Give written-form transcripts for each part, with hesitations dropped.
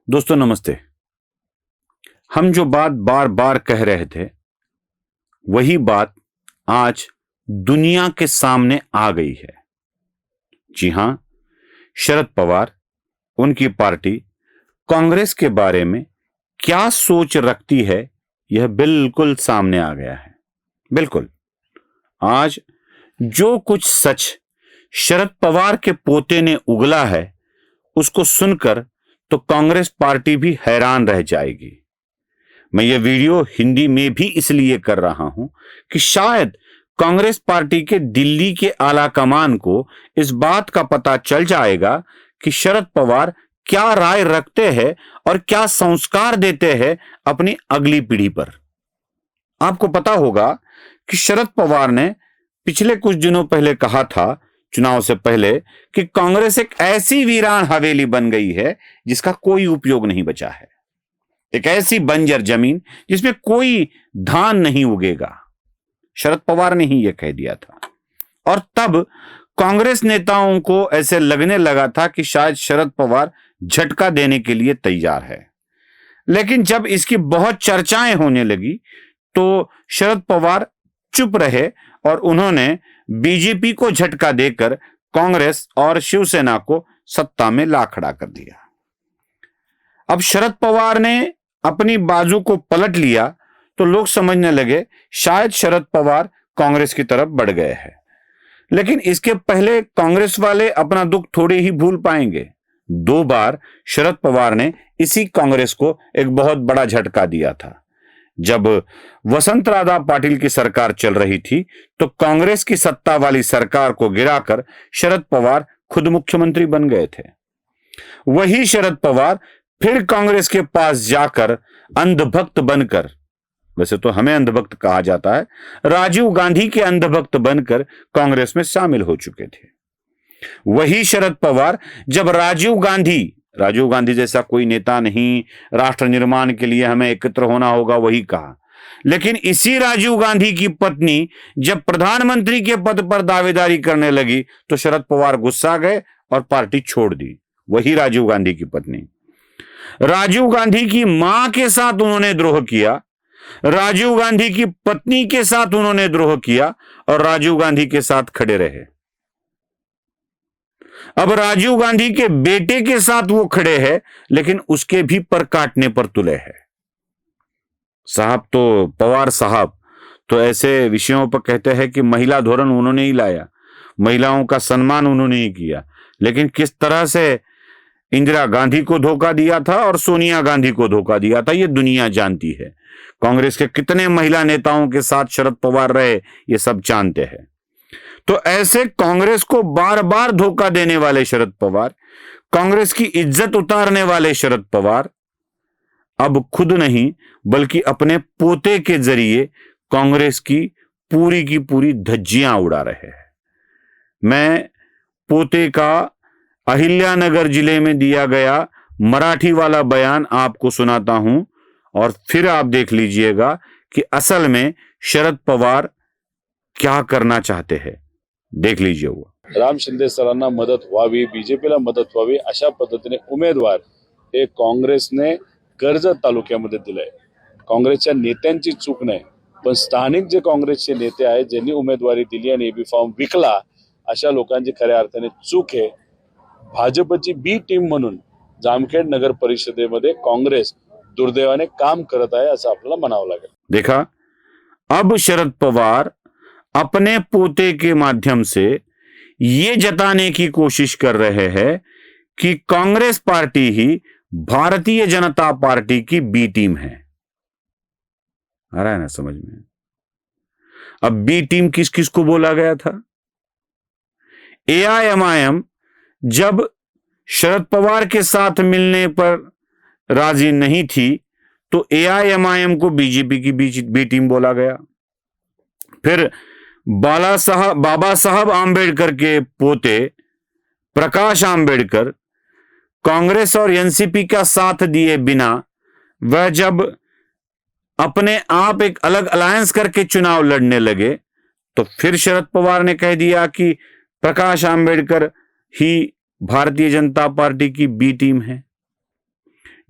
दोस्तों नमस्ते। हम जो बात बार बार कह रहे थे वही बात आज दुनिया के सामने आ गई है। जी हां, शरद पवार, उनकी पार्टी कांग्रेस के बारे में क्या सोच रखती है यह बिल्कुल सामने आ गया है। बिल्कुल, आज जो कुछ सच शरद पवार के पोते ने उगला है उसको सुनकर तो कांग्रेस पार्टी भी हैरान रह जाएगी। मैं ये वीडियो हिंदी में भी इसलिए कर रहा हूं कि शायद कांग्रेस पार्टी के दिल्ली के आला कमान को इस बात का पता चल जाएगा कि शरद पवार क्या राय रखते हैं और क्या संस्कार देते हैं अपनी अगली पीढ़ी पर। आपको पता होगा कि शरद पवार ने पिछले कुछ दिनों पहले कहा था, चुनाव से पहले, कि कांग्रेस एक ऐसी वीरान हवेली बन गई है जिसका कोई उपयोग नहीं बचा है, एक ऐसी बंजर जमीन जिसमें कोई धान नहीं उगेगा। शरद पवार ने ही यह कह दिया था और तब कांग्रेस नेताओं को ऐसे लगने लगा था कि शायद शरद पवार झटका देने के लिए तैयार है। लेकिन जब इसकी बहुत चर्चाएं होने लगी तो शरद पवार चुप रहे और उन्होंने बीजेपी को झटका देकर कांग्रेस और शिवसेना को सत्ता में ला खड़ा कर दिया। अब शरद पवार ने अपनी बाजू को पलट लिया तो लोग समझने लगे शायद शरद पवार कांग्रेस की तरफ बढ़ गए हैं। लेकिन इसके पहले कांग्रेस वाले अपना दुख थोड़े ही भूल पाएंगे। 2 बार शरद पवार ने इसी कांग्रेस को एक बहुत बड़ा झटका दिया था। जब वसंत राधा पाटिल की सरकार चल रही थी तो कांग्रेस की सत्ता वाली सरकार को गिराकर शरद पवार खुद मुख्यमंत्री बन गए थे। वही शरद पवार फिर कांग्रेस के पास जाकर अंधभक्त बनकर, वैसे तो हमें अंधभक्त कहा जाता है, राजीव गांधी के अंधभक्त बनकर कांग्रेस में शामिल हो चुके थे। वही शरद पवार जब राजीव गांधी जैसा कोई नेता नहीं, राष्ट्र निर्माण के लिए हमें एकत्र होना होगा, वही कहा। लेकिन इसी राजीव गांधी की पत्नी जब प्रधानमंत्री के पद पर दावेदारी करने लगी तो शरद पवार गुस्सा गए और पार्टी छोड़ दी। वही राजीव गांधी की पत्नी, राजीव गांधी की मां के साथ उन्होंने द्रोह किया, राजीव गांधी की पत्नी के साथ उन्होंने द्रोह किया और राजीव गांधी के साथ खड़े रहे। अब राजीव गांधी के बेटे के साथ वो खड़े हैं लेकिन उसके भी पर काटने पर तुले हैं। साहब तो पवार साहब तो ऐसे विषयों पर कहते हैं कि महिला धोरण उन्होंने ही लाया, महिलाओं का सम्मान उन्होंने ही किया। लेकिन किस तरह से इंदिरा गांधी को धोखा दिया था और सोनिया गांधी को धोखा दिया था ये दुनिया जानती है। कांग्रेस के कितने महिला नेताओं के साथ शरद पवार रहे ये सब जानते हैं। तो ऐसे कांग्रेस को बार बार धोखा देने वाले शरद पवार, कांग्रेस की इज्जत उतारने वाले शरद पवार अब खुद नहीं बल्कि अपने पोते के जरिए कांग्रेस की पूरी धज्जियां उड़ा रहे हैं। मैं पोते का अहिल्यानगर जिले में दिया गया मराठी वाला बयान आपको सुनाता हूं और फिर आप देख लीजिएगा कि असल में शरद पवार क्या करना चाहते हैं। देख लीजिए। वो राम शिंदे सरांना मदत व्हावी, बीजेपीला मदत व्हावी अशा पद्धतीने उमेदवार हे काँग्रेसने कर्जत तालुक्यामध्ये दिलंय। काँग्रेसच्या नेत्यांची चूक नाही, पण स्थानिक जे काँग्रेसचे नेते आहेत ज्यांनी उमेदवारी दिली आणि एबी फॉर्म विकला अशा लोकांची खऱ्या अर्थाने चूक आहे। भाजपची बी टीम म्हणून जामखेड नगर परिषदेमध्ये काँग्रेस दुर्दैवाने काम करत आहे असं आपल्याला म्हणावं लागेल। देखा, अब शरद पवार अपने पोते के माध्यम से ये जताने की कोशिश कर रहे हैं कि कांग्रेस पार्टी ही भारतीय जनता पार्टी की बी टीम है। आ रहा है ना समझ में? अब बी टीम किस किस को बोला गया था? एआईएमआईएम जब शरद पवार के साथ मिलने पर राजी नहीं थी तो एआईएमआईएम को बीजेपी की बी टीम बोला गया। फिर बाबा साहब आंबेडकर के पोते प्रकाश आंबेडकर कांग्रेस और एनसीपी का साथ दिए बिना वह जब अपने आप एक अलग अलायंस करके चुनाव लड़ने लगे तो फिर शरद पवार ने कह दिया कि प्रकाश आंबेडकर ही भारतीय जनता पार्टी की बी टीम है।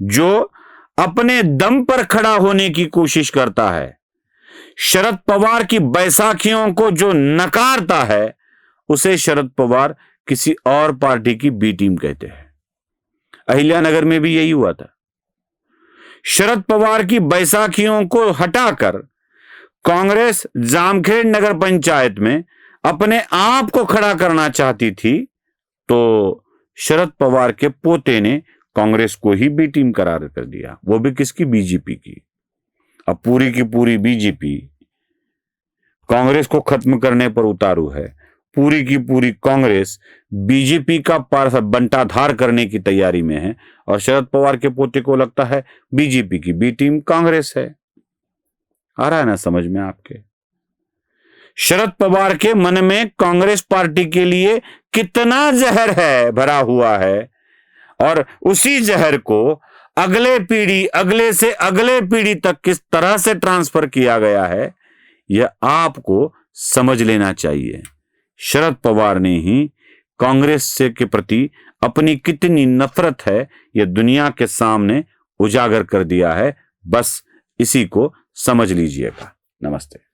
जो अपने दम पर खड़ा होने की कोशिश करता है, शरद पवार की बैसाखियों को जो नकारता है, उसे शरद पवार किसी और पार्टी की बी टीम कहते हैं। अहिल्यानगर में भी यही हुआ था। शरद पवार की बैसाखियों को हटाकर कांग्रेस जामखेड़ नगर पंचायत में अपने आप को खड़ा करना चाहती थी, तो शरद पवार के पोते ने कांग्रेस को ही बी टीम करार कर दिया, वो भी किसकी? बीजेपी की। अब पूरी की पूरी बीजेपी कांग्रेस को खत्म करने पर उतारू है। पूरी की पूरी कांग्रेस बीजेपी का बंटाधार करने की तैयारी में है, और शरद पवार के पोते को लगता है बीजेपी की बी टीम कांग्रेस है। आ रहा है ना समझ में आपके? शरद पवार के मन में कांग्रेस पार्टी के लिए कितना जहर है, भरा हुआ है, और उसी जहर को अगले से अगले पीढ़ी तक किस तरह से ट्रांसफर किया गया है, यह आपको समझ लेना चाहिए। शरद पवार ने ही कांग्रेस से के प्रति अपनी कितनी नफरत है, यह दुनिया के सामने उजागर कर दिया है। बस इसी को समझ लीजिएगा। नमस्ते।